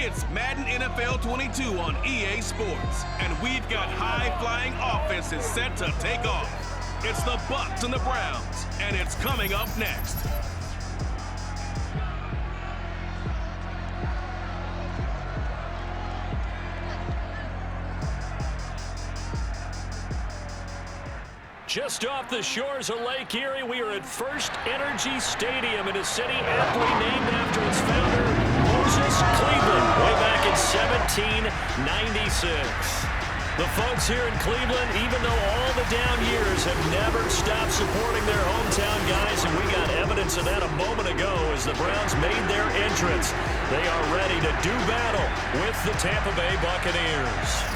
It's Madden NFL 22 on EA Sports, and we've got high-flying offenses set to take off. It's the Bucs and the Browns, and it's coming up next. Just off the shores of Lake Erie, we are at First Energy Stadium in a city aptly named after its founder, Moses Cleveland, way back in 1796. The folks here in Cleveland, even though all the down years, have never stopped supporting their hometown guys, and we got evidence of that a moment ago as the Browns made their entrance. They are ready to do battle with the Tampa Bay Buccaneers.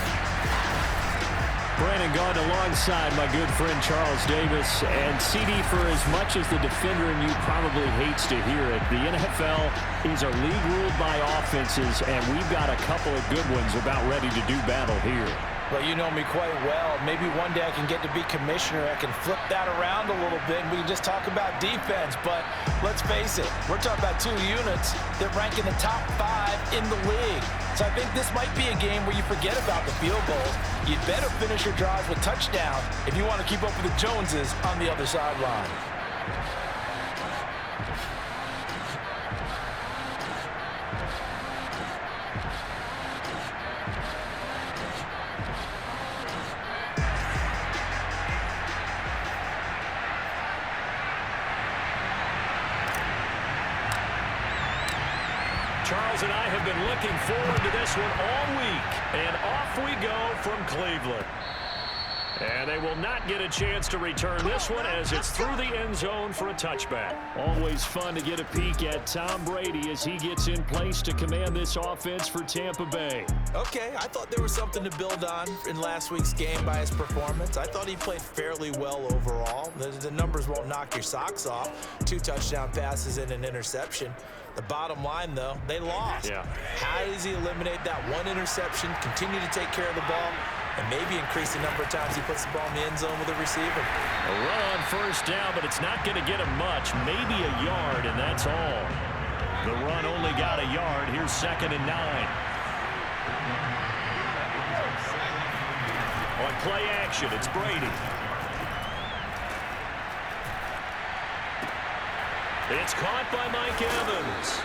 Brandon Gaudin alongside my good friend Charles Davis. And CD, for as much as the defender in you probably hates to hear it, the NFL is a league ruled by offenses, and we've got a couple of good ones about ready to do battle here. Well, you know me quite well. Maybe one day I can get to be commissioner. I can flip that around a little bit, and we can just talk about defense. But let's face it, we're talking about two units that rank in the top 5 in the league. So I think this might be a game where you forget about the field goals. You'd better finish your drives with touchdowns if you want to keep up with the Joneses on the other sideline. Charles and I have been looking forward to this one all week, and off we go from Cleveland. And they will not get a chance to return this one as it's through the end zone for a touchback. Always fun to get a peek at Tom Brady as he gets in place to command this offense for Tampa Bay. Okay, I thought there was something to build on in last week's game by his performance. I thought he played fairly well overall. The numbers won't knock your socks off. 2 touchdown passes and an interception. The bottom line, though, they lost. Yeah. How does he eliminate that one interception, continue to take care of the ball, and maybe increase the number of times he puts the ball in the end zone with a receiver? A run on first down, but it's not going to get him much. Maybe a yard, and that's all. The run only got a yard. Here's 2nd and 9. On play action, it's Brady. It's caught by Mike Evans.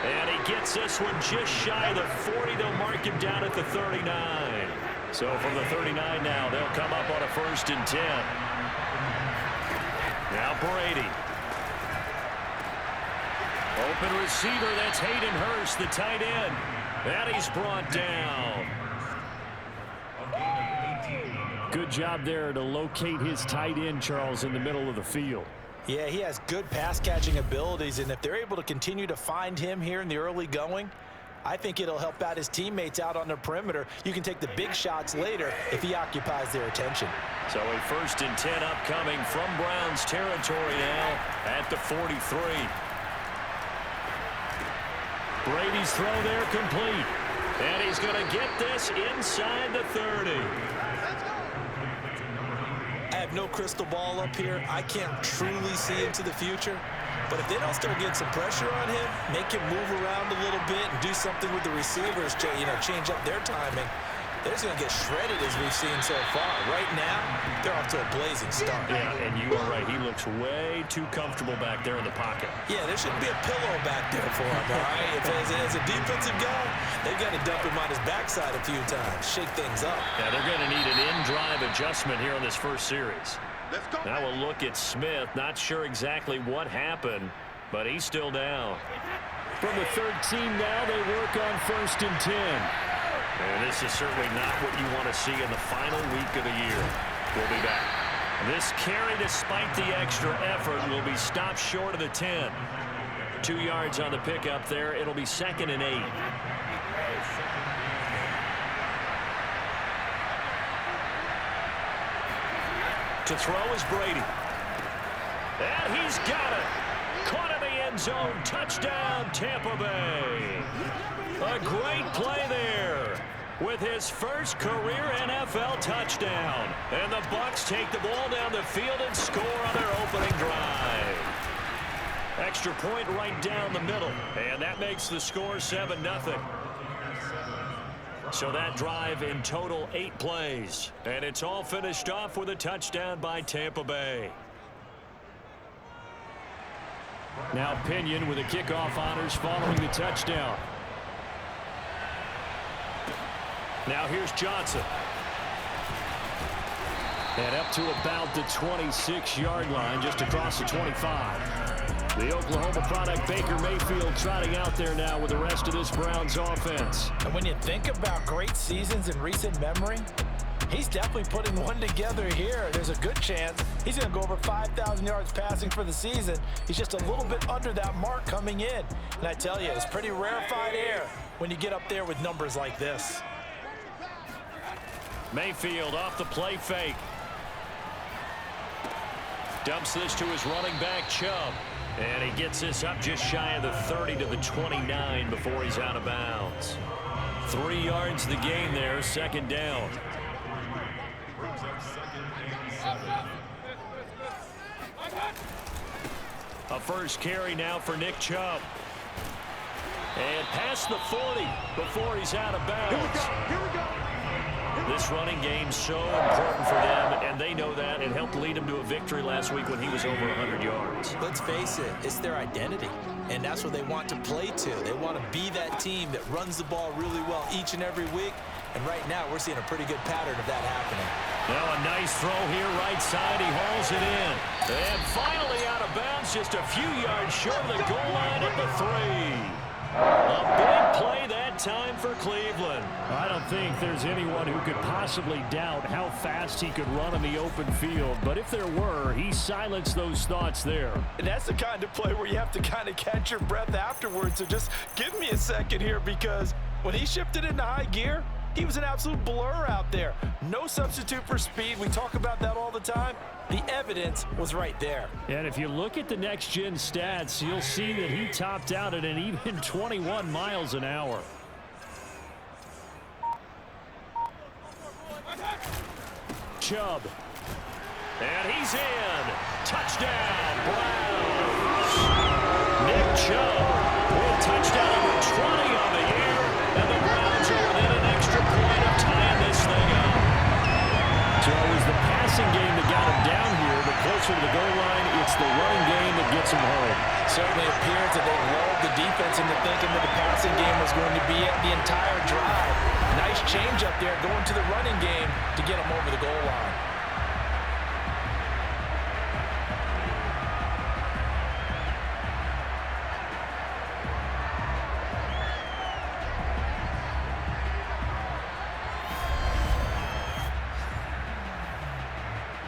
And he gets this one just shy of the 40. They'll mark him down at the 39. So from the 39 now, they'll come up on a 1st and 10. Now Brady. Open receiver, that's Hayden Hurst, the tight end. And he's brought down. Good job there to locate his tight end, Charles, in the middle of the field. Yeah, he has good pass-catching abilities, and if they're able to continue to find him here in the early going, I think it'll help out his teammates out on the perimeter. You can take the big shots later if he occupies their attention. So a 1st and 10 upcoming from Browns territory now at the 43. Brady's throw there complete. And he's going to get this inside the 30. I have no crystal ball up here. I can't truly see into the future. But if they don't start getting some pressure on him, make him move around a little bit and do something with the receivers to, change up their timing, they're just going to get shredded as we've seen so far. Right now, they're off to a blazing start. Yeah, and you are right. He looks way too comfortable back there in the pocket. Yeah, there shouldn't be a pillow back there for him, all right? As a defensive guy, they've got to dump him on his backside a few times, shake things up. Yeah, they're going to need an in-drive adjustment here on this first series. Now we'll look at Smith. Not sure exactly what happened, but he's still down. From the 13 now, they work on 1st and 10. And this is certainly not what you want to see in the final week of the year. We'll be back. This carry, despite the extra effort, will be stopped short of the 10. 2 yards on the pickup there. It'll be 2nd and 8. To throw is Brady. And he's got it. Caught in the end zone. Touchdown, Tampa Bay. A great play there with his first career NFL touchdown. And the Bucs take the ball down the field and score on their opening drive. Extra point right down the middle. And that makes the score 7-0. So that drive in total 8 plays. And it's all finished off with a touchdown by Tampa Bay. Now Pinion with the kickoff honors following the touchdown. Now here's Johnson. And up to about the 26-yard line, just across the 25. The Oklahoma product, Baker Mayfield, trotting out there now with the rest of this Browns offense. And when you think about great seasons in recent memory, he's definitely putting one together here. There's a good chance he's going to go over 5,000 yards passing for the season. He's just a little bit under that mark coming in. And I tell you, it's pretty rarefied air when you get up there with numbers like this. Mayfield off the play fake. Dumps this to his running back, Chubb. And he gets this up just shy of the 30 to the 29 before he's out of bounds. 3 yards the gain there, second down. A first carry now for Nick Chubb. And past the 40 before he's out of bounds. Here we go. This running game so important for them, and they know that. It helped lead them to a victory last week when he was over 100 yards. Let's face it, it's their identity, and that's what they want to play to. They want to be that team that runs the ball really well each and every week, and right now we're seeing a pretty good pattern of that happening. Now a nice throw here, right side. He hauls it in. And finally out of bounds, just a few yards short of the goal line at the 3. A big play that time for Cleveland. I don't think there's anyone who could possibly doubt how fast he could run in the open field. But if there were, he silenced those thoughts there. And that's the kind of play where you have to kind of catch your breath afterwards. So just give me a second here, because when he shifted into high gear, he was an absolute blur out there. No substitute for speed. We talk about that all the time. The evidence was right there. And if you look at the next-gen stats, you'll see that he topped out at an even 21 miles an hour. Chubb. And he's in. Touchdown, Browns. Nick Chubb with touchdown number 20 on the year. And the Browns are within an extra point of tying this thing up. So it was the passing game that got him down here, but closer to the goal line, it's the running game that gets him home. Certainly appears that they lulled the defense into thinking that the passing game was going to be the entire drive. Nice change up there going to the running game to get him over the goal line.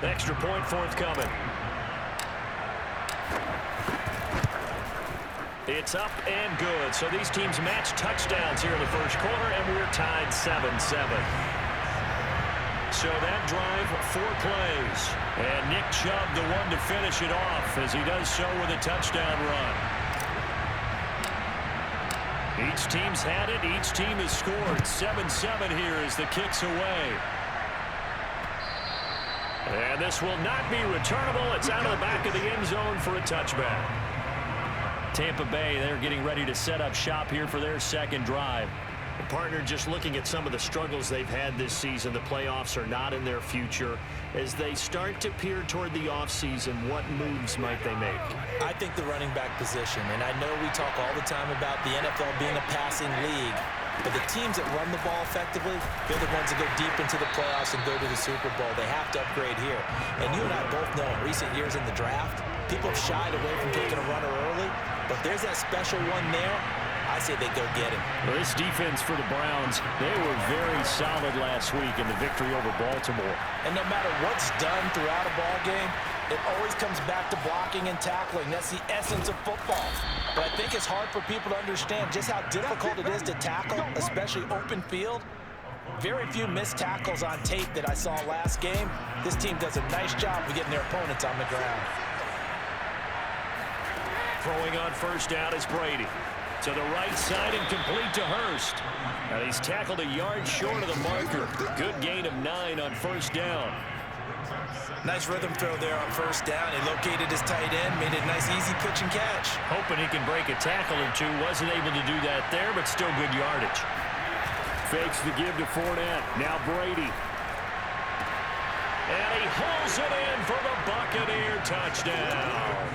Extra point forthcoming. It's up and good. So these teams match touchdowns here in the first quarter, and we're tied 7-7. So that drive, 4 plays. And Nick Chubb, the one to finish it off, as he does so with a touchdown run. Each team's had it. Each team has scored. 7-7 here as the kick's away. And this will not be returnable. It's out of the back of the end zone for a touchback. Tampa Bay, they're getting ready to set up shop here for their second drive. The partner, just looking at some of the struggles they've had this season, the playoffs are not in their future. As they start to peer toward the offseason, what moves might they make? I think the running back position, and I know we talk all the time about the NFL being a passing league, but the teams that run the ball effectively, they're the ones that go deep into the playoffs and go to the Super Bowl. They have to upgrade here. And you and I both know in recent years in the draft, people have shied away from taking a runner early, but there's that special one there. I say they go get him. Well, this defense for the Browns, they were very solid last week in the victory over Baltimore. And no matter what's done throughout a ball game, it always comes back to blocking and tackling. That's the essence of football. But I think it's hard for people to understand just how difficult it is to tackle, especially open field. Very few missed tackles on tape that I saw last game. This team does a nice job of getting their opponents on the ground. Throwing on first down is Brady. To the right side and complete to Hurst. And he's tackled a yard short of the marker. Good gain of 9 on first down. Nice rhythm throw there on first down. He located his tight end, made a nice easy pitch and catch. Hoping he can break a tackle or two. Wasn't able to do that there, but still good yardage. Fakes the give to Fournette. Now Brady. And he hauls it in for the Buccaneer touchdown.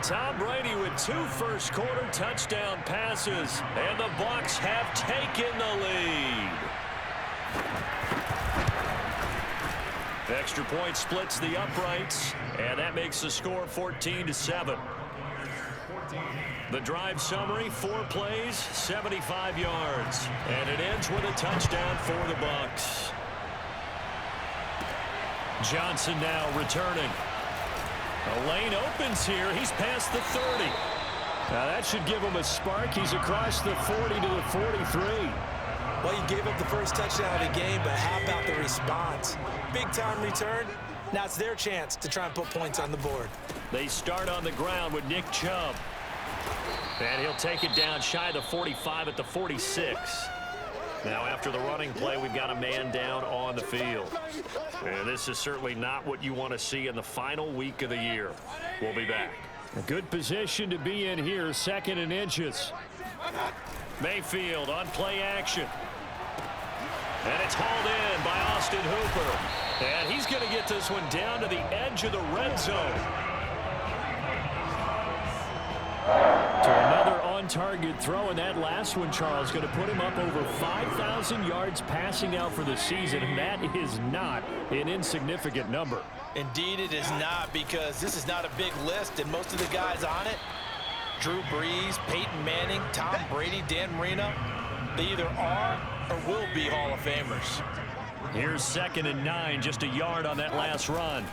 Tom Brady with 2 first-quarter touchdown passes, and the Bucs have taken the lead. Extra point splits the uprights, and that makes the score 14-7. The drive summary, 4 plays, 75 yards, and it ends with a touchdown for the Bucs. Johnson now returning. A lane opens here. He's past the 30. Now that should give him a spark. He's across the 40 to the 43. Well, you gave up the first touchdown of the game, but how about the response? Big-time return. Now it's their chance to try and put points on the board. They start on the ground with Nick Chubb. And he'll take it down shy of the 45 at the 46. Now after the running play, we've got a man down on the field. And this is certainly not what you want to see in the final week of the year. We'll be back. A good position to be in here, 2nd and inches. Mayfield on play action. And it's hauled in by Austin Hooper. And he's going to get this one down to the edge of the red zone. To another on-target throw, and that last one, Charles, going to put him up over 5,000 yards passing out for the season, and that is not an insignificant number. Indeed it is not, because this is not a big list, and most of the guys on it, Drew Brees, Peyton Manning, Tom Brady, Dan Marino, they either are or will be Hall of Famers. Here's 2nd and 9, just a yard on that last run.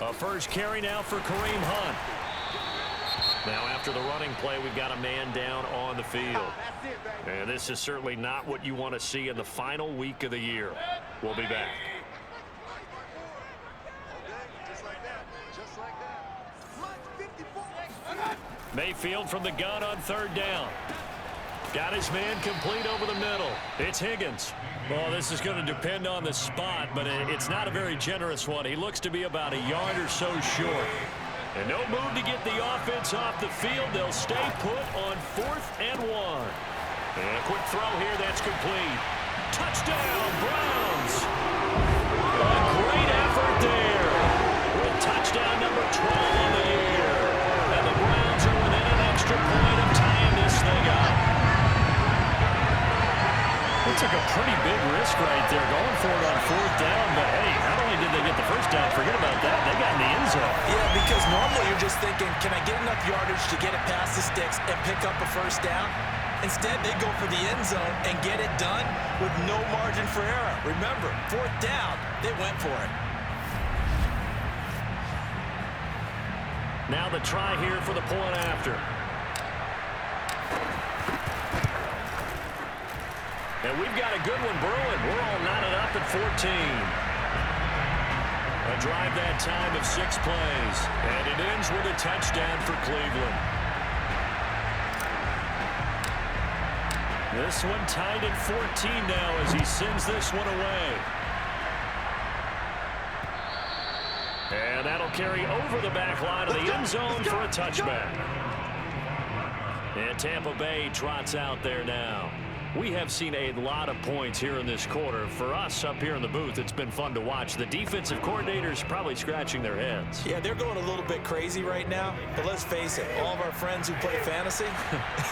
A first carry now for Kareem Hunt. Now after the running play, we've got a man down on the field. And this is certainly not what you want to see in the final week of the year. We'll be back. Mayfield from the gun on 3rd down. Got his man complete over the middle. It's Higgins. Well, this is going to depend on the spot, but it's not a very generous one. He looks to be about a yard or so short. And no move to get the offense off the field. They'll stay put on 4th and 1. And a quick throw here. That's complete. Touchdown, Browns. A great effort there. With touchdown number 12 on the year. And the Browns are within an extra point of tying this thing up. They took a pretty big risk right there, going for it on 4th down. But, hey, not only did they get the first down, forget about that, they got in the end zone. Yeah, because normally you're just thinking, can I get enough yardage to get it past the sticks and pick up a first down? Instead, they go for the end zone and get it done with no margin for error. Remember, 4th down, they went for it. Now the try here for the point after. And we've got a good one brewing. We're all knotted up at 14. A drive that time of 6 plays. And it ends with a touchdown for Cleveland. This one tied at 14 now as he sends this one away. And that'll carry over the back line of the end zone for a touchback. And Tampa Bay trots out there now. We have seen a lot of points here in this quarter. For us up here in the booth, it's been fun to watch. The defensive coordinators probably scratching their heads. Yeah, they're going a little bit crazy right now. But let's face it, all of our friends who play fantasy,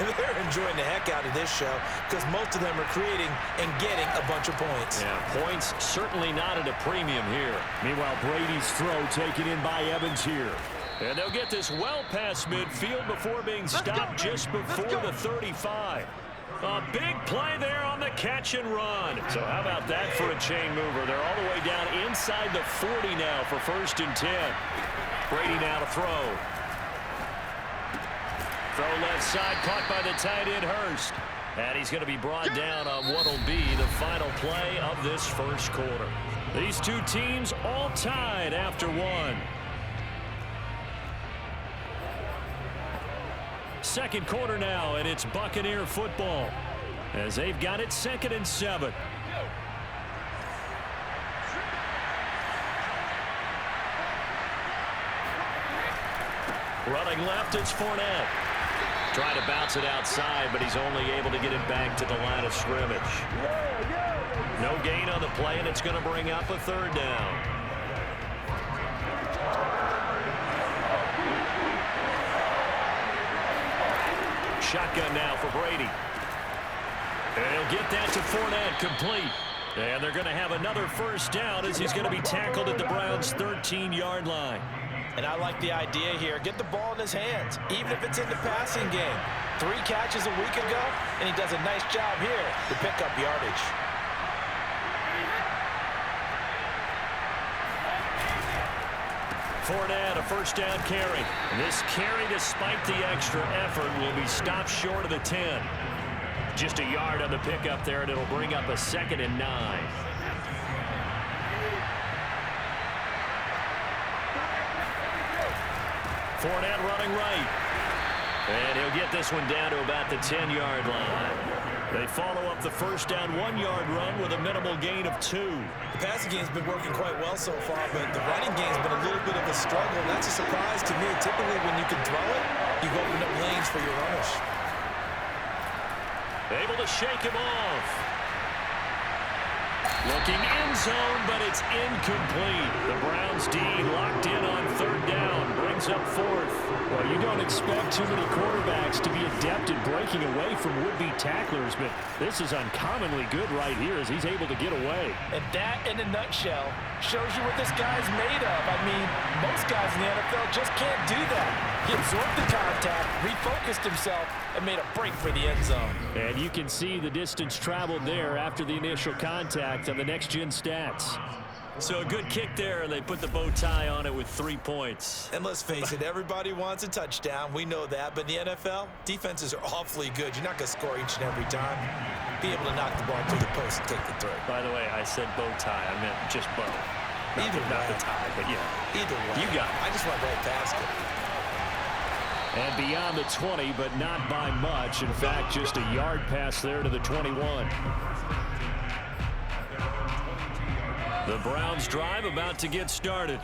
they're enjoying the heck out of this show because most of them are creating and getting a bunch of points. Yeah, points certainly not at a premium here. Meanwhile, Brady's throw taken in by Evans here. And they'll get this well past midfield before being stopped just before the 35. A big play there on the catch and run. So how about that for a chain mover? They're all the way down inside the 40 now for 1st and 10. Brady now to throw. Throw left side, caught by the tight end Hurst. And he's going to be brought down on what will be the final play of this first quarter. These two teams all tied after 1. Second quarter now, and it's Buccaneer football as they've got it 2nd and 7. Running left, it's Fournette. Trying to bounce it outside, but he's only able to get it back to the line of scrimmage. No gain on the play, and it's going to bring up a third down. Shotgun now for Brady. And he'll get that to Fournette, complete. And they're going to have another first down as he's going to be tackled at the Browns' 13-yard line. And I like the idea here. Get the ball in his hands, even if it's in the passing game. 3 catches a week ago, and he does a nice job here to pick up yardage. Fournette, a first down carry. This carry, despite the extra effort, will be stopped short of the 10. Just a yard on the pickup there, and it'll bring up a 2nd and 9. Fournette running right. And he'll get this one down to about the 10-yard line. They follow up the first down 1-yard run with a minimal gain of 2. The passing game's been working quite well so far, but the running game's been a little bit of a struggle. That's a surprise to me. Typically, when you can throw it, you open up lanes for your runners. Able to shake him off. Looking end zone, but it's incomplete. The Browns D locked in on third down. Brings up 4th. Well, you don't expect too many quarterbacks to be adept at breaking away from would-be tacklers, but this is uncommonly good right here as he's able to get away. And that, in a nutshell, shows you what this guy's made of. I mean, most guys in the NFL just can't do that. He absorbed the contact, refocused himself, and made a break for the end zone. And you can see the distance traveled there after the initial contact on the next-gen stats. So a good kick there, and they put the bow tie on it with 3 points. And let's face it, everybody wants a touchdown. We know that. But in the NFL, defenses are awfully good. You're not going to score each and every time. Be able to knock the ball through the post and take the throw. By the way, I said bow tie. I meant just bow. Not the tie, but yeah. Either way. You got it. I just went right past it. And beyond the 20, but not by much. In fact, just a yard pass there to the 21. The Browns drive about to get started.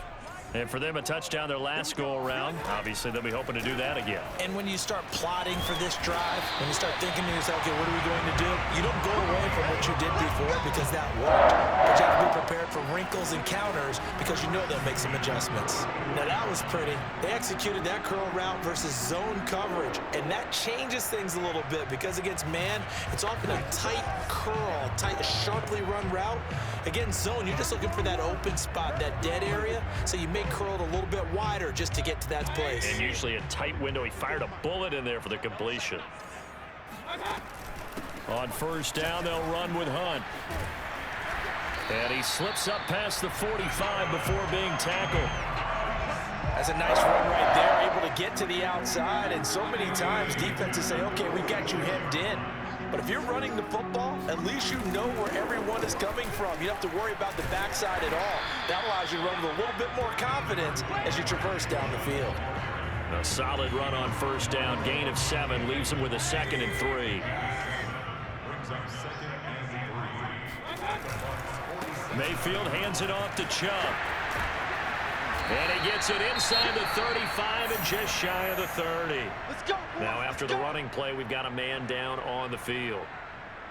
And for them, a touchdown their last go-around. Obviously, they'll be hoping to do that again. And when you start plotting for this drive, when you start thinking to yourself, okay, what are we going to do? You don't go away from what you did before because that worked. But you have to be prepared for wrinkles and counters because you know they'll make some adjustments. Now, that was pretty. They executed that curl route versus zone coverage. And that changes things a little bit because against man, it's often a tight curl, tight, sharply run route. Against zone, you're just looking for that open spot, that dead area, so you may curl it a little bit wider just to get to that place. And usually a tight window. He fired a bullet in there for the completion. On first down, they'll run with Hunt. And he slips up past the 45 before being tackled. That's a nice run right there, able to get to the outside. And so many times defenses say, okay, we got you hemmed in. But if you're running the football, at least you know where everyone is coming from. You don't have to worry about the backside at all. That allows you to run with a little bit more confidence as you traverse down the field. A solid run on first down. Gain of 7 leaves him with a 2nd and 3. Mayfield hands it off to Chubb. And he gets it inside the 35 and just shy of the 30. Now, after the running play, we've got a man down on the field.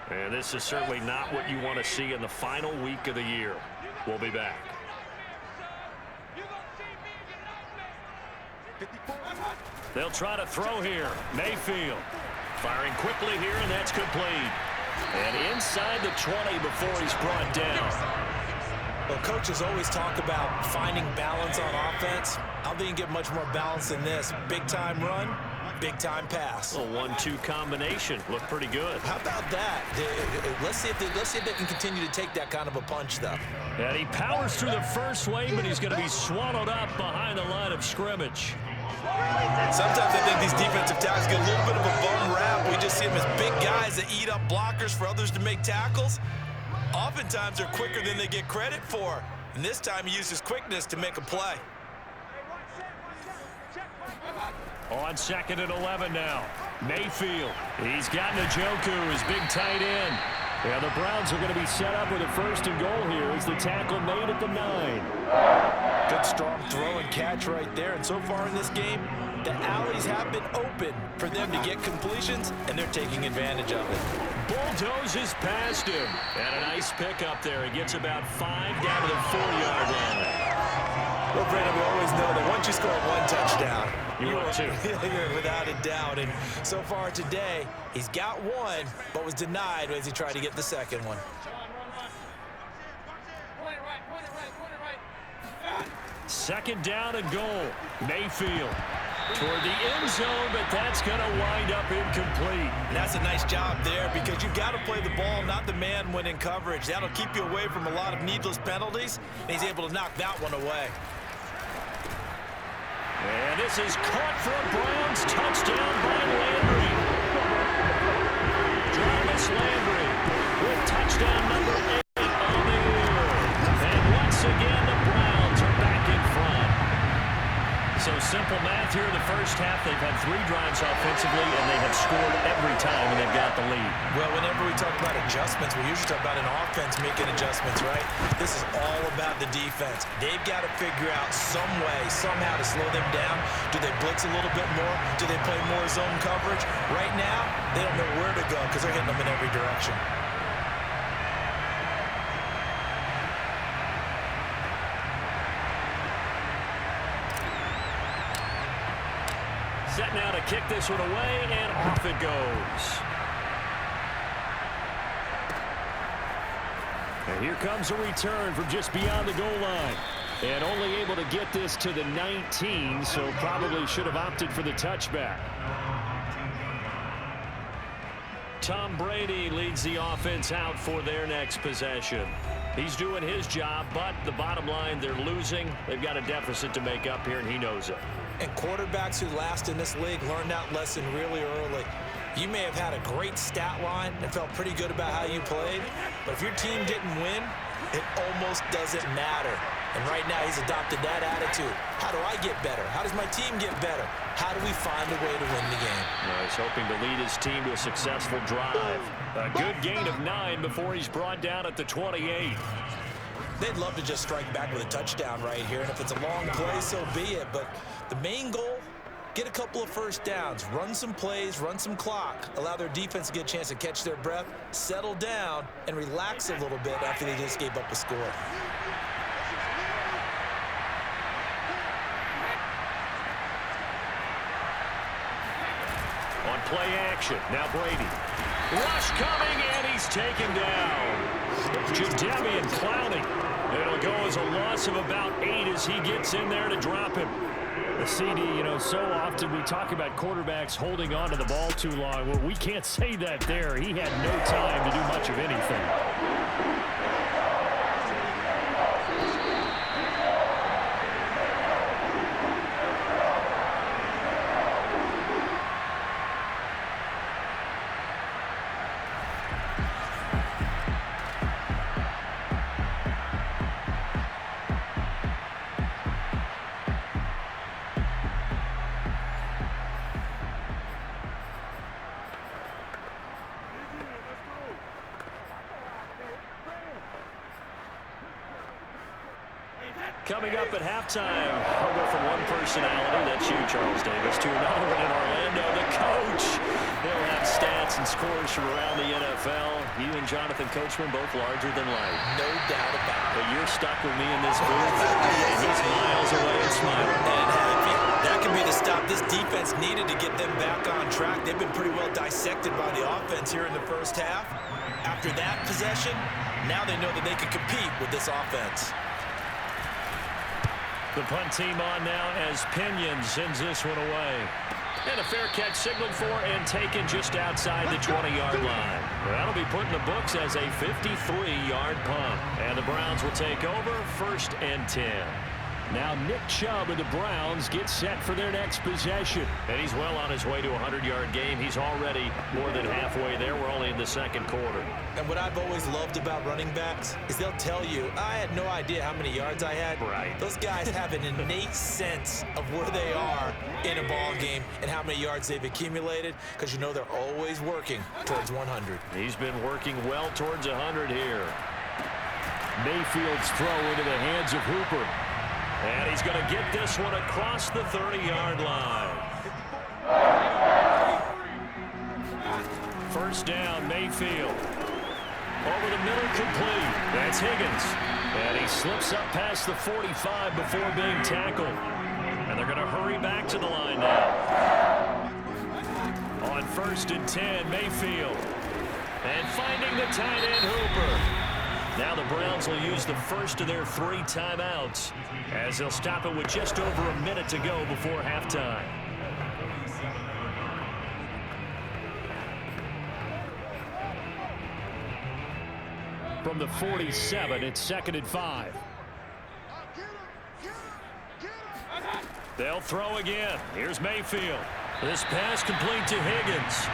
And this is certainly not what you want to see in the final week of the year. We'll be back. They'll try to throw here. Mayfield firing quickly here, and that's complete. And inside the 20 before he's brought down. Well, coaches always talk about finding balance on offense. I don't think you can get much more balance than this. Big-time run, big-time pass. A 1-2 combination. Looked pretty good. How about that? Let's see if they can continue to take that kind of a punch, though. And he powers through the first wave, but he's going to be swallowed up behind the line of scrimmage. Sometimes I think these defensive tackles get a little bit of a bum rap. We just see them as big guys that eat up blockers for others to make tackles. Oftentimes they're quicker than they get credit for. And this time he uses quickness to make a play. On 2nd and 11 now. Mayfield. He's got Njoku, his big tight end. Yeah, the Browns are going to be set up with a 1st and goal here as the tackle made at the 9. Good strong throw and catch right there. And so far in this game, the alleys have been open for them to get completions, and they're taking advantage of it. Bulldozes past him. And a nice pickup there. He gets about 5 down to the 4-yard line. Well, Brandon, we always know that once you score one touchdown, you want two. You're without a doubt. And so far today, he's got one, but was denied as he tried to get the second one. Second down and goal. Mayfield toward the end zone, but that's going to wind up incomplete. And that's a nice job there because you've got to play the ball, not the man when in coverage. That'll keep you away from a lot of needless penalties, and he's able to knock that one away. And this is caught for a Browns touchdown by Landry. Jarvis Landry with touchdown number 8 on the year. And once again, the Browns are back in front. So simple math here in the first half. They've had 3 drives offensively, and they have scored every time, and they've got the lead. Well, whenever we talk about adjustments, we usually talk about an offense making adjustments, right? This is all about the defense. They've got to figure out some way, somehow to slow them down. Do they blitz a little bit more? Do they play more zone coverage? Right now, they don't know where to go because they're hitting them in every direction. Set now to kick this one away, and off it goes. And here comes a return from just beyond the goal line. And only able to get this to the 19, so probably should have opted for the touchback. Tom Brady leads the offense out for their next possession. He's doing his job, but the bottom line, they're losing. They've got a deficit to make up here, and he knows it. And quarterbacks who last in this league learned that lesson really early. You may have had a great stat line and felt pretty good about how you played, but if your team didn't win, it almost doesn't matter. And right now he's adopted that attitude. How do I get better? How does my team get better? How do we find a way to win the game? He's hoping to lead his team to a successful drive. A good gain of 9 before he's brought down at the 28. They'd love to just strike back with a touchdown right here, and if it's a long play, so be it. But the main goal, get a couple of first downs, run some plays, run some clock, allow their defense to get a chance to catch their breath, settle down, and relax a little bit after they just gave up a score. On play action, now Brady. Rush coming, and he's taken down. Jadeveon Clowney. It'll go as a loss of about 8 as he gets in there to drop him. The CD, so often we talk about quarterbacks holding on to the ball too long. Well, we can't say that there. He had no time to do much of anything. Coming up at halftime, we'll go from one personality, that's you, Charles Davis, to another one in Orlando, the coach. He'll have stats and scores from around the NFL. You and Jonathan Coachman both larger than life. No doubt about it. But you're stuck with me in this booth, and he's miles away and smiling. And happy. That could be the stop this defense needed to get them back on track. They've been pretty well dissected by the offense here in the first half. After that possession, now they know that they can compete with this offense. The punt team on now as Pinion sends this one away. And a fair catch signaled for and taken just outside the 20-yard line. That'll be put in the books as a 53-yard punt. And the Browns will take over 1st and 10. Now Nick Chubb of the Browns gets set for their next possession. And he's well on his way to a 100-yard game. He's already more than halfway there. We're only in the second quarter. And what I've always loved about running backs is they'll tell you, I had no idea how many yards I had. Right. Those guys have an innate sense of where they are in a ball game and how many yards they've accumulated because they're always working towards 100. He's been working well towards 100 here. Mayfield's throw into the hands of Hooper. And he's going to get this one across the 30-yard line. First down, Mayfield. Over the middle, complete. That's Higgins. And he slips up past the 45 before being tackled. And they're going to hurry back to the line now. On 1st and 10, Mayfield. And finding the tight end, Hooper. Now the Browns will use the first of their 3 timeouts as they'll stop it with just over a minute to go before halftime. From the 47, it's 2nd and 5. They'll throw again. Here's Mayfield. This pass complete to Higgins.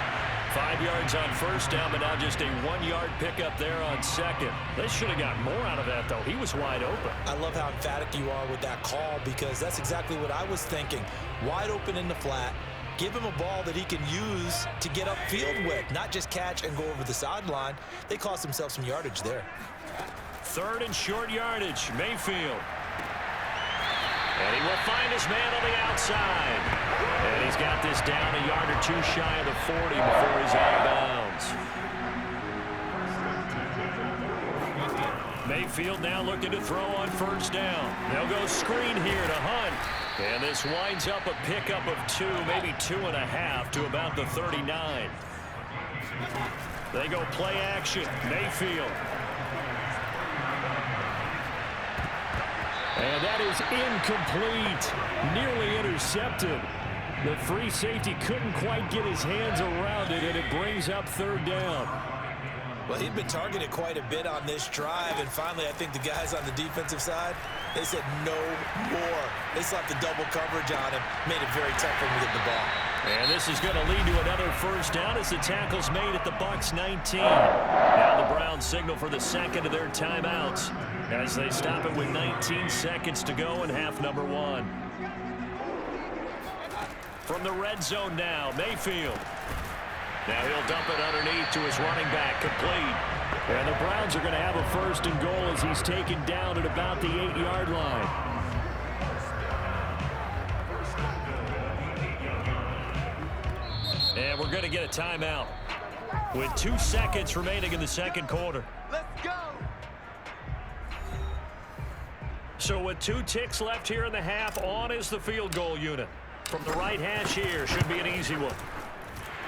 5 yards on first down, but now just a 1-yard pickup there on second. They should have got more out of that, though. He was wide open. I love how emphatic you are with that call because that's exactly what I was thinking. Wide open in the flat. Give him a ball that he can use to get upfield with, not just catch and go over the sideline. They cost themselves some yardage there. 3rd and short yardage, Mayfield. And he will find his man on the outside. And he's got this down a yard or 2 shy of the 40 before he's out of bounds. Mayfield now looking to throw on first down. They'll go screen here to Hunt. And this winds up a pickup of 2, maybe 2.5 to about the 39. They go play action. Mayfield. And that is incomplete. Nearly intercepted. The free safety couldn't quite get his hands around it, and it brings up 3rd down. Well, he'd been targeted quite a bit on this drive, and finally I think the guys on the defensive side, they said no more. They slapped the double coverage on him, made it very tough for him to get the ball. And this is going to lead to another first down as the tackle's made at the Bucs 19. Now the Browns signal for the 2nd of their timeouts as they stop it with 19 seconds to go in half number 1. From the red zone now, Mayfield. Now he'll dump it underneath to his running back, complete. And the Browns are going to have a 1st and goal as he's taken down at about the 8-yard line. And we're going to get a timeout with 2 seconds remaining in the 2nd quarter. Let's go. So with 2 ticks left here in the half, on is the field goal unit. From the right hash here, should be an easy one.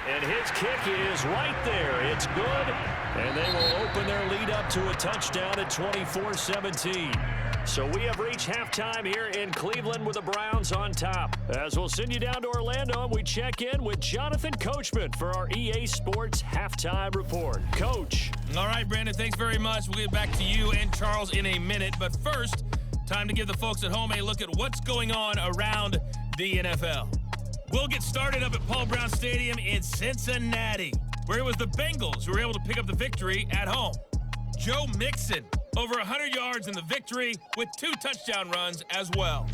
And his kick is right there. It's good. And they will open their lead up to a touchdown at 24-17. So we have reached halftime here in Cleveland with the Browns on top. As we'll send you down to Orlando, and we check in with Jonathan Coachman for our EA Sports Halftime Report. Coach. All right, Brandon, thanks very much. We'll get back to you and Charles in a minute. But first, time to give the folks at home a look at what's going on around the NFL. We'll get started up at Paul Brown Stadium in Cincinnati, where it was the Bengals who were able to pick up the victory at home. Joe Mixon, over 100 yards in the victory with 2 touchdown runs as well.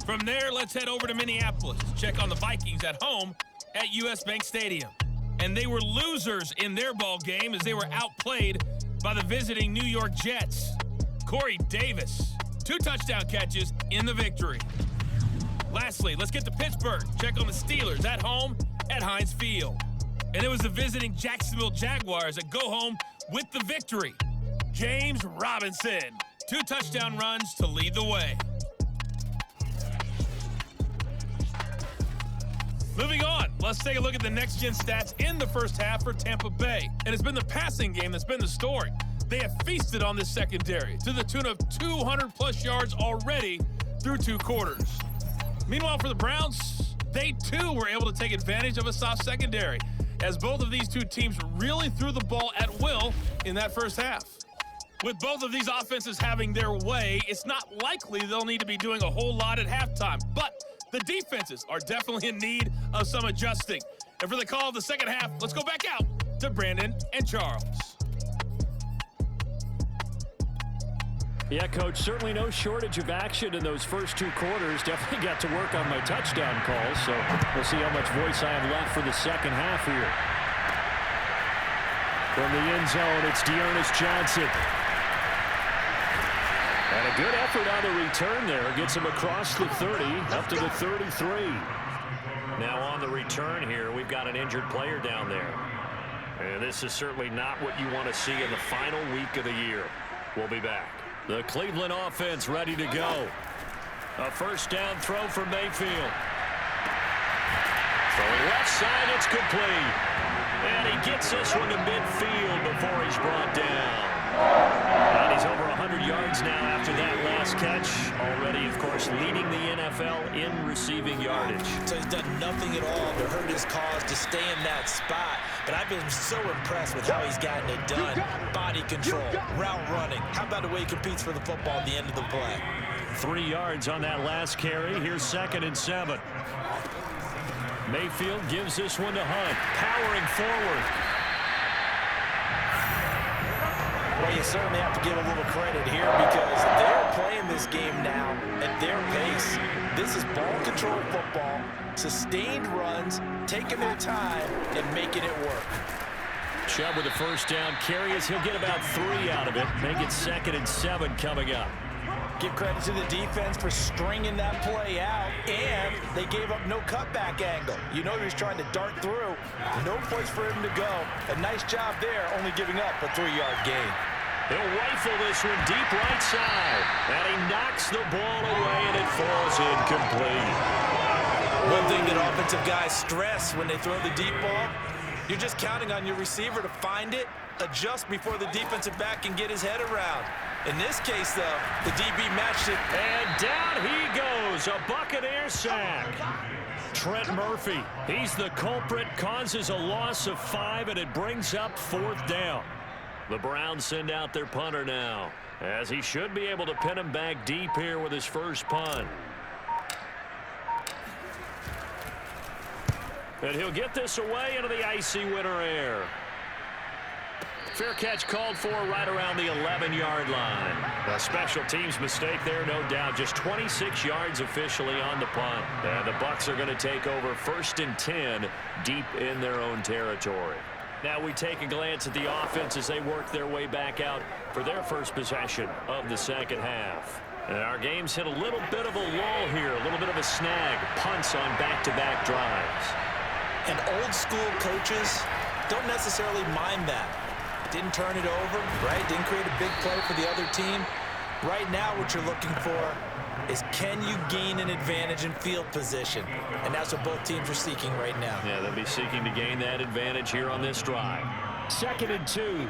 From there, let's head over to Minneapolis to check on the Vikings at home at US Bank Stadium. And they were losers in their ball game as they were outplayed by the visiting New York Jets. Corey Davis, 2 touchdown catches in the victory. Lastly, let's get to Pittsburgh. Check on the Steelers at home at Heinz Field. And it was the visiting Jacksonville Jaguars that go home with the victory. James Robinson, 2 touchdown runs to lead the way. Moving on, let's take a look at the next-gen stats in the first half for Tampa Bay. And it's been the passing game that's been the story. They have feasted on this secondary to the tune of 200-plus yards already through 2 quarters. Meanwhile, for the Browns, they too were able to take advantage of a soft secondary, as both of these 2 teams really threw the ball at will in that first half. With both of these offenses having their way, it's not likely they'll need to be doing a whole lot at halftime, but the defenses are definitely in need of some adjusting. And for the call of the second half, let's go back out to Brandon and Charles. Yeah, Coach, certainly no shortage of action in those first 2 quarters. Definitely got to work on my touchdown calls, so we'll see how much voice I have left for the second half here. From the end zone, it's Dearness Johnson. And a good effort on the return there. Gets him across the 30, up to the 33. Now on the return here, we've got an injured player down there. And this is certainly not what you want to see in the final week of the year. We'll be back. The Cleveland offense ready to go. A first down throw for Mayfield. Throwing left side, it's complete. And he gets this one to midfield before he's brought down. And he's over 100 yards now after that last catch. Already, of course, leading the NFL in receiving yardage. So he's done nothing at all to hurt his cause to stay in that spot. But I've been so impressed with how he's gotten it done. Body control, route running. How about the way he competes for the football at the end of the play? 3 yards on that last carry. Here's 2nd and 7. Mayfield gives this one to Hunt, powering forward. Well, you certainly have to give a little credit here because they're playing this game now at their pace. This is ball control football, sustained runs, taking their time, and making it work. Chubb with the first down carry as he'll get about 3 out of it. Make it 2nd and 7 coming up. Give credit to the defense for stringing that play out, and they gave up no cutback angle. You know he was trying to dart through. No place for him to go. A nice job there, only giving up a 3-yard gain. He'll rifle this one deep right side, and he knocks the ball away, and it falls incomplete. One thing that offensive guys stress when they throw the deep ball, you're just counting on your receiver to find it, adjust before the defensive back can get his head around. In this case, though, the DB matched it. And down he goes, a Buccaneer sack. Trent Murphy, he's the culprit, causes a loss of 5, and it brings up 4th down. The Browns send out their punter now, as he should be able to pin him back deep here with his first punt. And he'll get this away into the icy winter air. Fair catch called for right around the 11-yard line. A special teams mistake there, no doubt. Just 26 yards officially on the punt. And the Bucs are going to take over 1st and 10 deep in their own territory. Now we take a glance at the offense as they work their way back out for their first possession of the second half. And our game's hit a little bit of a lull here, a little bit of a snag. Punts on back-to-back drives. And old school coaches don't necessarily mind that. Didn't turn it over, right? Didn't create a big play for the other team. Right now what you're looking for is can you gain an advantage in field position? And that's what both teams are seeking right now. Yeah, they'll be seeking to gain that advantage here on this drive. 2nd and 2.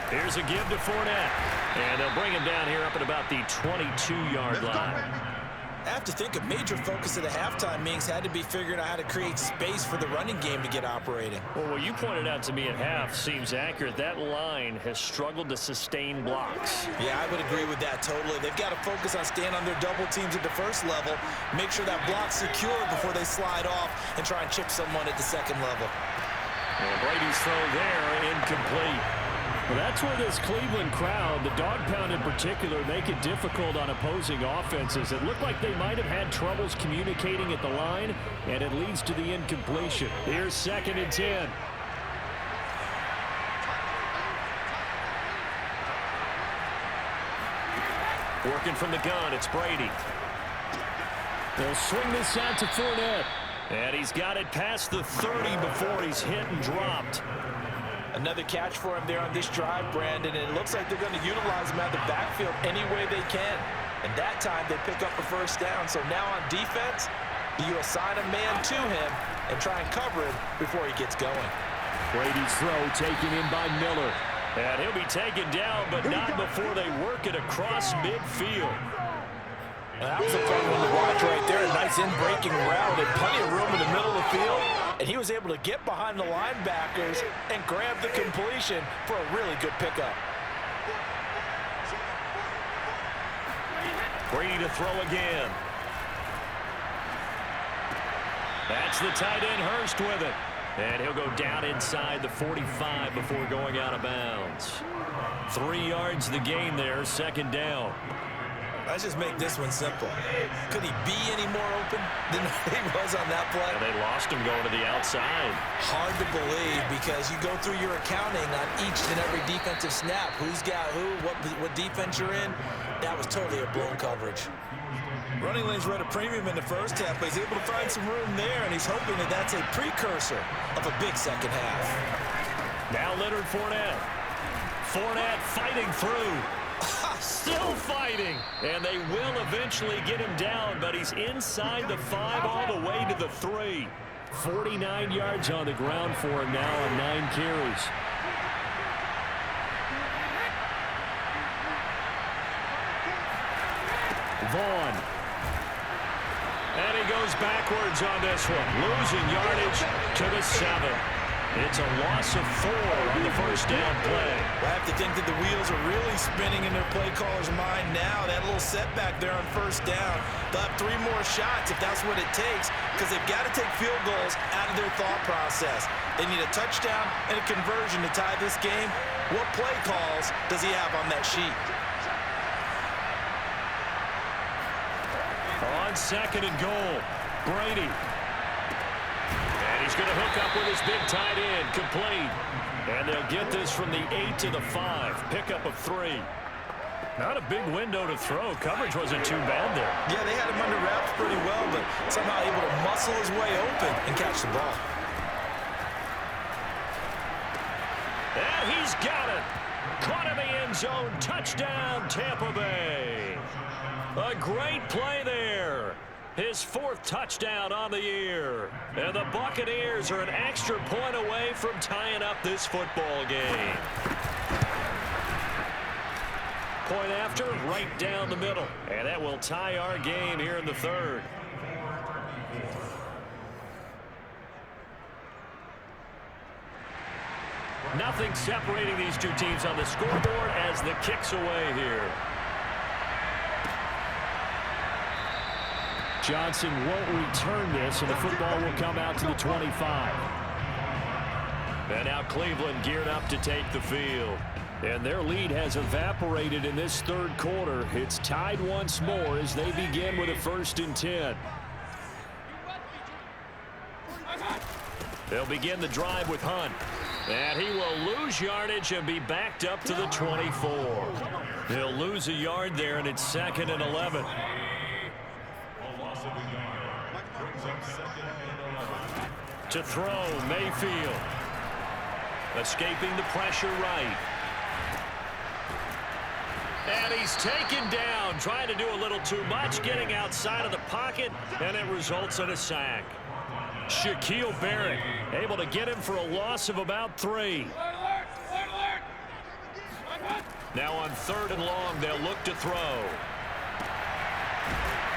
Here's a give to Fournette. And they'll bring him down here up at about the 22-yard line. I have to think a major focus of the halftime meetings had to be figuring out how to create space for the running game to get operating. Well, what you pointed out to me at half seems accurate. That line has struggled to sustain blocks. Yeah, I would agree with that totally. They've got to focus on staying on their double teams at the first level, make sure that block's secure before they slide off and try and chip someone at the second level. And Brady's throw there, incomplete. Well, that's where this Cleveland crowd, the dog pound in particular, make it difficult on opposing offenses. It looked like they might have had troubles communicating at the line, and it leads to the incompletion. Here's 2nd and 10. Working from the gun, it's Brady. They'll swing this out to Fournette. And he's got it past the 30 before he's hit and dropped. Another catch for him there on this drive, Brandon, and it looks like they're going to utilize him out of the backfield any way they can. And that time they pick up a first down. So now on defense, you assign a man to him and try and cover him before he gets going. Brady's throw taken in by Miller. And he'll be taken down, but not before they work it across midfield. That was a fun one to watch right there. A nice in-breaking route and plenty of room in the middle of the field. And he was able to get behind the linebackers and grab the completion for a really good pickup. Brady to throw again. That's the tight end Hurst with it. And he'll go down inside the 45 before going out of bounds. 3 yards the gain there, 2nd down. Let's just make this one simple. Could he be any more open than he was on that play? And they lost him going to the outside. Hard to believe because you go through your accounting on each and every defensive snap. Who's got who, what defense you're in. That was totally a blown coverage. Running lanes were at a premium in the first half, but he's able to find some room there, and he's hoping that that's a precursor of a big second half. Now Leonard Fournette. Fournette fighting through. Still fighting. And they will eventually get him down, but he's inside the 5 all the way to the 3. 49 yards on the ground for him now on 9 carries. Vaughn. And he goes backwards on this one, losing yardage to the 7. It's a loss of 4 on the first down play. Well, I have to think that the wheels are really spinning in their play caller's mind now. That little setback there on first down. They'll have 3 more shots if that's what it takes, because they've got to take field goals out of their thought process. They need a touchdown and a conversion to tie this game. What play calls does he have on that sheet? On 2nd and goal, Brady. And he's going to hook up with his big tight end, complete. And they'll get this from the 8 to the 5. Pickup of 3. Not a big window to throw. Coverage wasn't too bad there. Yeah, they had him under wraps pretty well, but somehow able to muscle his way open and catch the ball. And he's got it. Caught in the end zone. Touchdown, Tampa Bay. A great play there. His 4th touchdown on the year. And the Buccaneers are an extra point away from tying up this football game. Point after, right down the middle. And that will tie our game here in the 3rd. Nothing separating these two teams on the scoreboard as the kick's away here. Johnson won't return this, and the football will come out to the 25. And now Cleveland geared up to take the field. And their lead has evaporated in this 3rd quarter. It's tied once more as they begin with a 1st and 10. They'll begin the drive with Hunt. And he will lose yardage and be backed up to the 24. He'll lose a yard there, and it's 2nd and 11. To throw, Mayfield. Escaping the pressure right. And he's taken down, trying to do a little too much, getting outside of the pocket, and it results in a sack. Shaquille Barrett able to get him for a loss of about 3. Now on 3rd and long, they'll look to throw.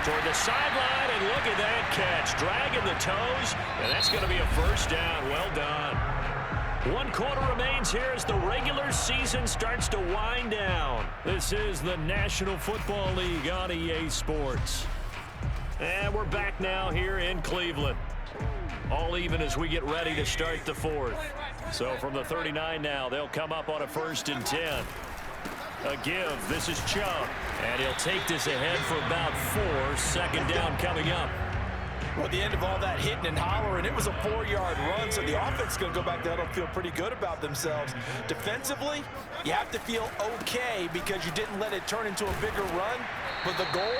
Toward the sideline, and look at that catch. Dragging the toes, and that's going to be a 1st down. Well done. 1 quarter remains here as the regular season starts to wind down. This is the National Football League on EA Sports. And we're back now here in Cleveland. All even as we get ready to start the 4th. So from the 39 now, they'll come up on a 1st and 10. A give. This is Chubb. And he'll take this ahead for about 4. 2nd down coming up. Well, at the end of all that hitting and hollering, it was a 4-yard run, so the offense is going to go back there and feel pretty good about themselves. Defensively, you have to feel okay because you didn't let it turn into a bigger run. But the goal,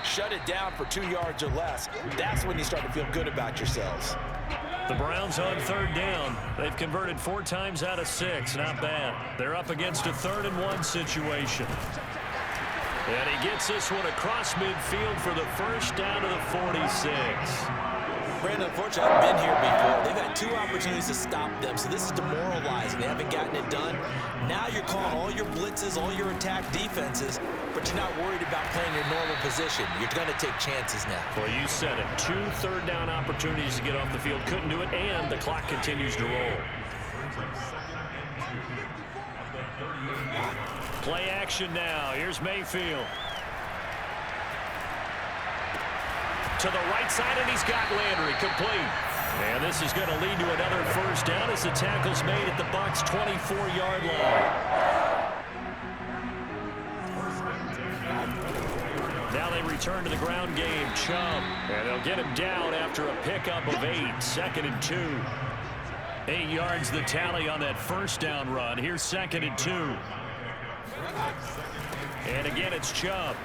shut it down for 2 yards or less. That's when you start to feel good about yourselves. The Browns on 3rd down. They've converted 4 times out of 6. Not bad. They're up against a 3rd and 1 situation. And he gets this one across midfield for the 1st down to the 46. Brandon, unfortunately, I've been here before. They've had 2 opportunities to stop them, so this is demoralizing. They haven't gotten it done. Now you're calling all your blitzes, all your attack defenses, but you're not worried about playing your normal position. You're going to take chances now. Well, you said it. 2 3rd down opportunities to get off the field. Couldn't do it, and the clock continues to roll. Play action now. Here's Mayfield. To the right side, and he's got Landry complete. And this is going to lead to another 1st down as the tackle's made at the Bucs' 24-yard line. Now they return to the ground game. Chubb. And they'll get him down after a pickup of 8. 2nd and 2. 8 yards the tally on that first down run. Here's 2nd and 2. And again, it's Chubb.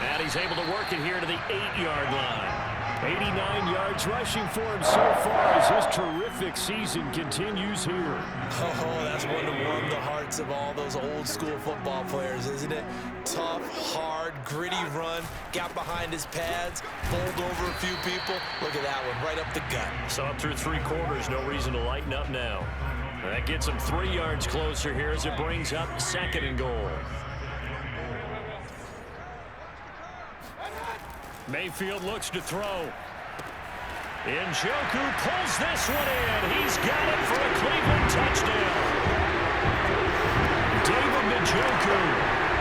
And he's able to work it here to the 8-yard line. 89 yards rushing for him so far as his terrific season continues here. Oh, that's one to warm the hearts of all those old-school football players, isn't it? Tough, hard, gritty run. Got behind his pads, bowled over a few people. Look at that one, right up the gut. So up through 3 quarters, no reason to lighten up now. And that gets him 3 yards closer here as it brings up 2nd and goal. Mayfield looks to throw. Njoku pulls this one in. He's got it for a Cleveland touchdown. David Njoku,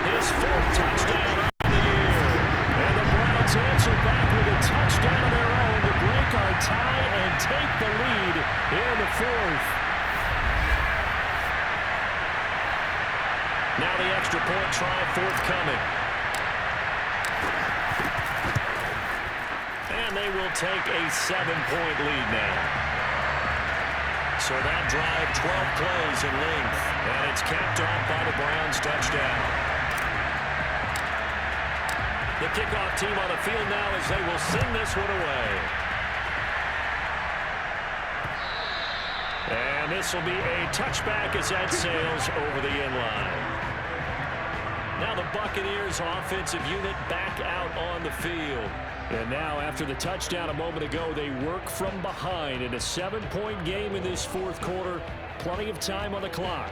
his 4th touchdown of the year. And the Browns answer back with a touchdown of their own to break our tie and take the lead in the 4th. Now the extra point try forthcoming. And they will take a 7-point lead now. So that drive, 12 plays in length. And it's capped off by the Browns touchdown. The kickoff team on the field now as they will send this one away. And this will be a touchback as that sails over the end line. Now the Buccaneers offensive unit back out on the field. And now after the touchdown a moment ago, they work from behind in a 7-point game in this 4th quarter. Plenty of time on the clock.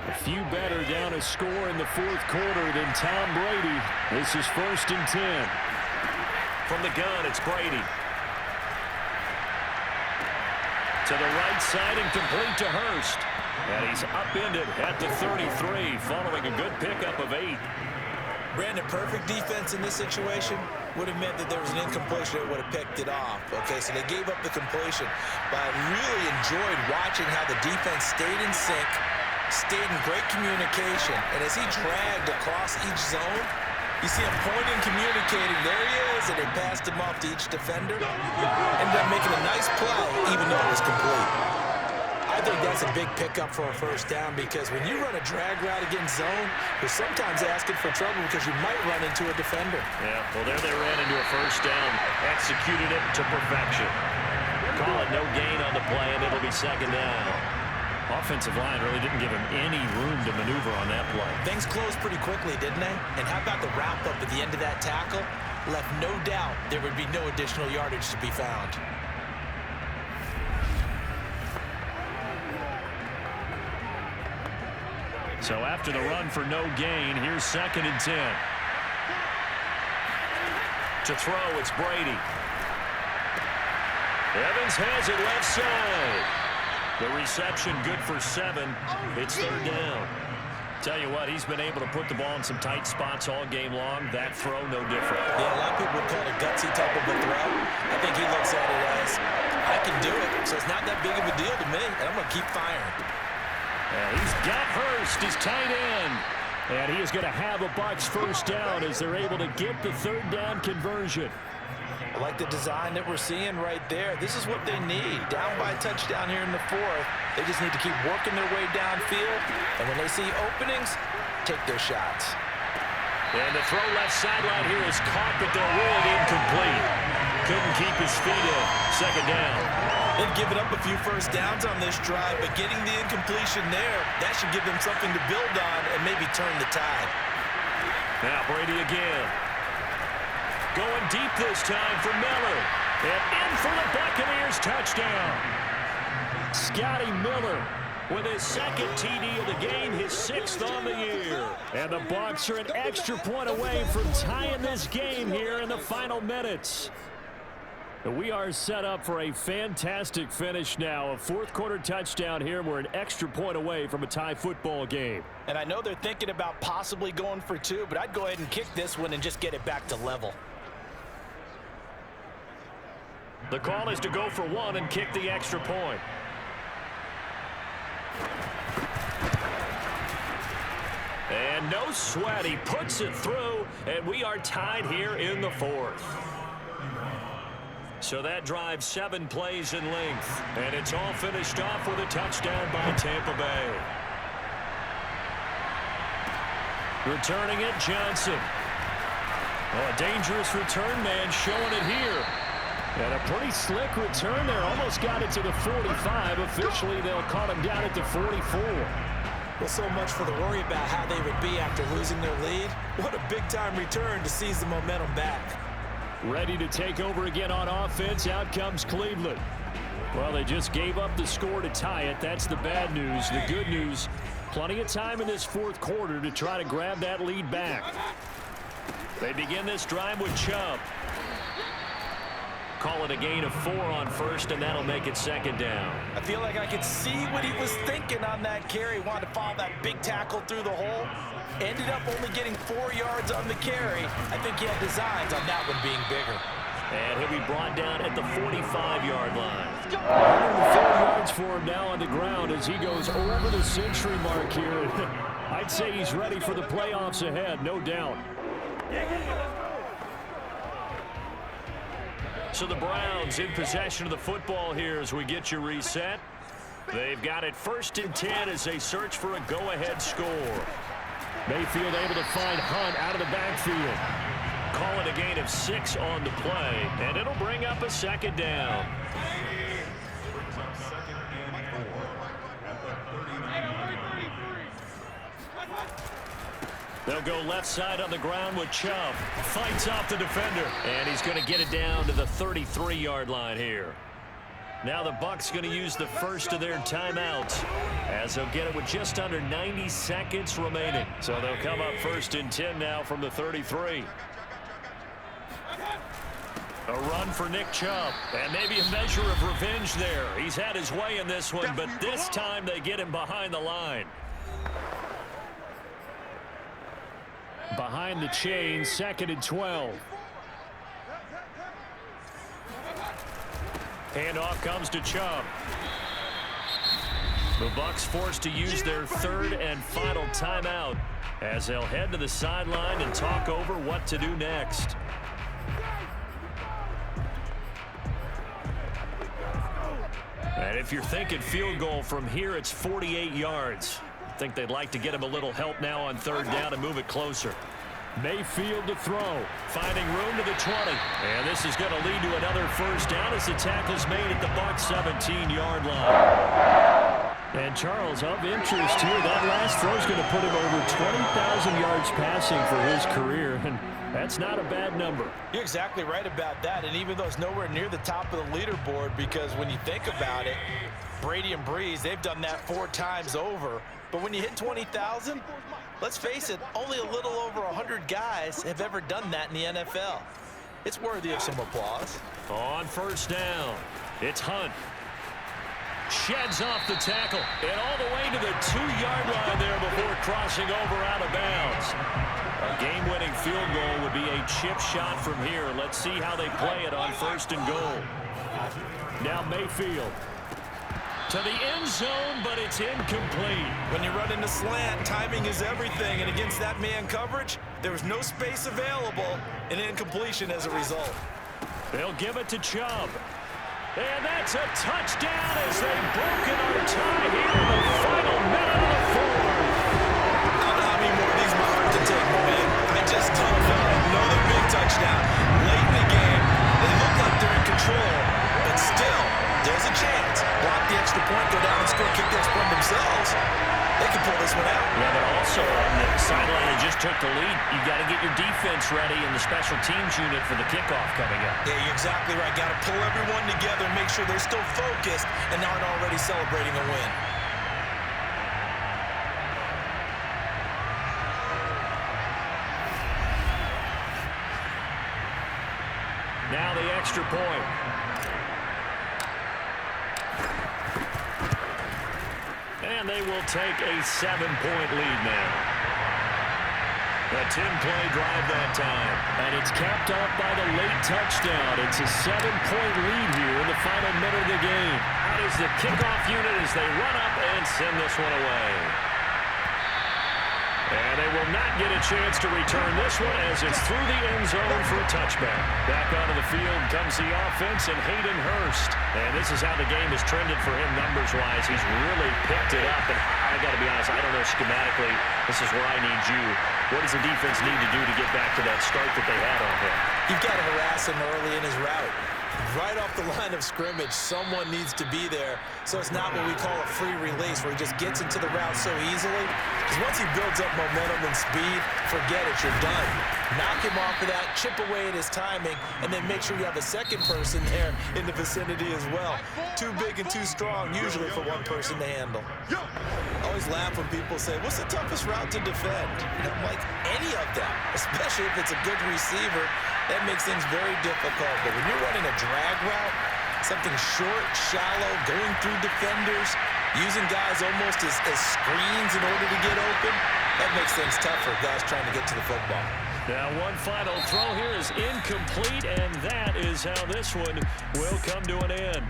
A few better down a score in the 4th quarter than Tom Brady. This is 1st and 10. From the gun, it's Brady. To the right side and complete to Hurst. And he's upended at the 33 following a good pickup of 8. Brandon, perfect defense in this situation would have meant that there was an incompletion that would have picked it off. Okay, so they gave up the completion. But I really enjoyed watching how the defense stayed in sync, stayed in great communication. And as he dragged across each zone, you see him pointing, communicating. There he is, and they passed him off to each defender. Ended up making a nice play, even though it was complete. I think that's a big pickup for a 1st down because when you run a drag route against zone, you're sometimes asking for trouble because you might run into a defender. Yeah, well, there they ran into a 1st down, executed it to perfection. Call it no gain on the play, and it'll be 2nd down. Offensive line really didn't give him any room to maneuver on that play. Things closed pretty quickly, didn't they? And how about the wrap-up at the end of that tackle? Left no doubt there would be no additional yardage to be found. So after the run for no gain, here's 2nd and 10. To throw, it's Brady. Evans has it left side. The reception good for 7. It's 3rd down. Tell you what, he's been able to put the ball in some tight spots all game long. That throw, no different. Yeah, a lot of people would call it a gutsy type of a throw. I think he looks at it as, I can do it, so it's not that big of a deal to me, and I'm going to keep firing. He's got Hurst, his tight end. And he is going to have a Bucs 1st down as they're able to get the 3rd down conversion. I like the design that we're seeing right there. This is what they need. Down by a touchdown here in the 4th. They just need to keep working their way downfield. And when they see openings, take their shots. And the throw left sideline here is caught, but they'll rule it incomplete. Couldn't keep his feet in. 2nd down. They've given up a few 1st downs on this drive, but getting the incompletion there, that should give them something to build on and maybe turn the tide. Now Brady again. Going deep this time for Miller. And in for the Buccaneers touchdown. Scotty Miller with his 2nd TD of the game, his 6th on the year. And the Bucs are an extra point away from tying this game here in the final minutes. We are set up for a fantastic finish now. A 4th quarter touchdown here. We're an extra point away from a tie football game. And I know they're thinking about possibly going for 2, but I'd go ahead and kick this one and just get it back to level. The call is to go for 1 and kick the extra point. And no sweat. He puts it through, and we are tied here in the fourth. So that drives 7 plays in length, and it's all finished off with a touchdown by Tampa Bay. Returning it, Johnson. Oh, a dangerous return man showing it here. And a pretty slick return there. Almost got it to the 45. Officially, they'll call him down at the 44. Well, so much for the worry about how they would be after losing their lead. What a big-time return to seize the momentum back. Ready to take over again on offense. Out comes Cleveland. Well, they just gave up the score to tie it. That's the bad news. The good news, plenty of time in this fourth quarter to try to grab that lead back. They begin this drive with Chubb. Call it a gain of 4 on first, and that'll make it second down. I feel like I could see what he was thinking on that carry. Wanted to follow that big tackle through the hole. Ended up only getting 4 yards on the carry. I think he had designs on that one being bigger. And he'll be brought down at the 45-yard line. 104 yards for him now on the ground as he goes over the century mark here. I'd say he's ready for the playoffs ahead, no doubt. So the Browns in possession of the football here as we get you reset. They've got it 1st and 10 as they search for a go-ahead score. Mayfield able to find Hunt out of the backfield. Call it a gain of 6 on the play, and it'll bring up a second down. They'll go left side on the ground with Chubb. Fights off the defender, and he's going to get it down to the 33-yard line here. Now the Bucs going to use the first of their timeouts as they'll get it with just under 90 seconds remaining. So they'll come up 1st and 10 now from the 33. A run for Nick Chubb, and maybe a measure of revenge there. He's had his way in this one, but this time they get him behind the line. Behind the chain, 2nd and 12. Handoff comes to Chubb. The Bucs forced to use their 3rd and final timeout as they'll head to the sideline and talk over what to do next. And if you're thinking field goal from here, it's 48 yards. I think they'd like to get him a little help now on 3rd down and move it closer. Mayfield to throw. Finding room to the 20. And this is going to lead to another 1st down as the tackle's made at the Bucs 17-yard line. And Charles, of interest here, that last throw is going to put him over 20,000 yards passing for his career, and that's not a bad number. You're exactly right about that, and even though it's nowhere near the top of the leaderboard, because when you think about it, Brady and Breeze, they've done that 4 times over. But when you hit 20,000, let's face it, only a little over 100 guys have ever done that in the NFL. It's worthy of some applause. On 1st down, it's Hunt. Sheds off the tackle and all the way to the 2-yard line there before crossing over out of bounds. A game-winning field goal would be a chip shot from here. Let's see how they play it on 1st and goal. Now Mayfield. To the end zone, but it's incomplete. When you run into slant, timing is everything, and against that man coverage, there was no space available, and incompletion as a result. They'll give it to Chubb. And that's a touchdown as they've broken our tie here in the final minute of the 4th. I don't know how many more of these my heart to take, man. I just don't know. Another big touchdown. Late in the game, they look like they're in control, but still, there's a chance. Block the extra point, go down and score, kick the extra point themselves. They can pull this one out. Yeah, but also on the sideline that just took the lead, you got to get your defense ready in the special teams unit for the kickoff coming up. Yeah, you're exactly right. Got to pull everyone together, make sure they're still focused and aren't already celebrating a win. Now the extra point. And they will take a 7-point lead now. A 10-play drive that time. And it's capped off by the late touchdown. It's a 7-point lead here in the final minute of the game. That is the kickoff unit as they run up and send this one away. And they will not get a chance to return this one as it's through the end zone for a touchback. Back onto the field comes the offense and Hayden Hurst. And this is how the game has trended for him numbers-wise. He's really picked it up. And I got to be honest, I don't know schematically. This is where I need you. What does the defense need to do to get back to that start that they had on him? You've got to harass him early in his route. Right off the line of scrimmage, someone needs to be there. So it's not what we call a free release where he just gets into the route so easily. Because once he builds up momentum and speed, forget it, you're done. Knock him off of that, chip away at his timing, and then make sure you have a second person there in the vicinity as well. Too big and too strong, usually for one person to handle. I always laugh when people say, what's the toughest route to defend? And I'm like, any of them, especially if it's a good receiver. That makes things very difficult. But when you're running a drag route, something short, shallow, going through defenders, using guys almost as screens in order to get open, that makes things tough for guys trying to get to the football. Now one final throw here is incomplete, and that is how this one will come to an end.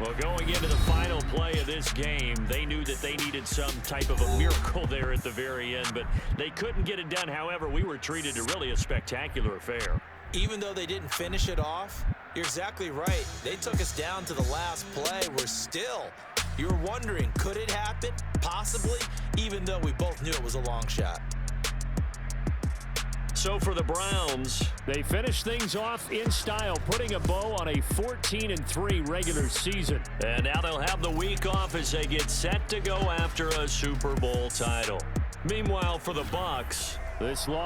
Well, going into the final play of this game, they knew that they needed some type of a miracle there at the very end, but they couldn't get it done. However, we were treated to really a spectacular affair. Even though they didn't finish it off, you're exactly right. They took us down to the last play. You're wondering, could it happen? Possibly, even though we both knew it was a long shot. So for the Browns, they finish things off in style, putting a bow on a 14-3 regular season. And now they'll have the week off as they get set to go after a Super Bowl title. Meanwhile, for the Bucs, this loss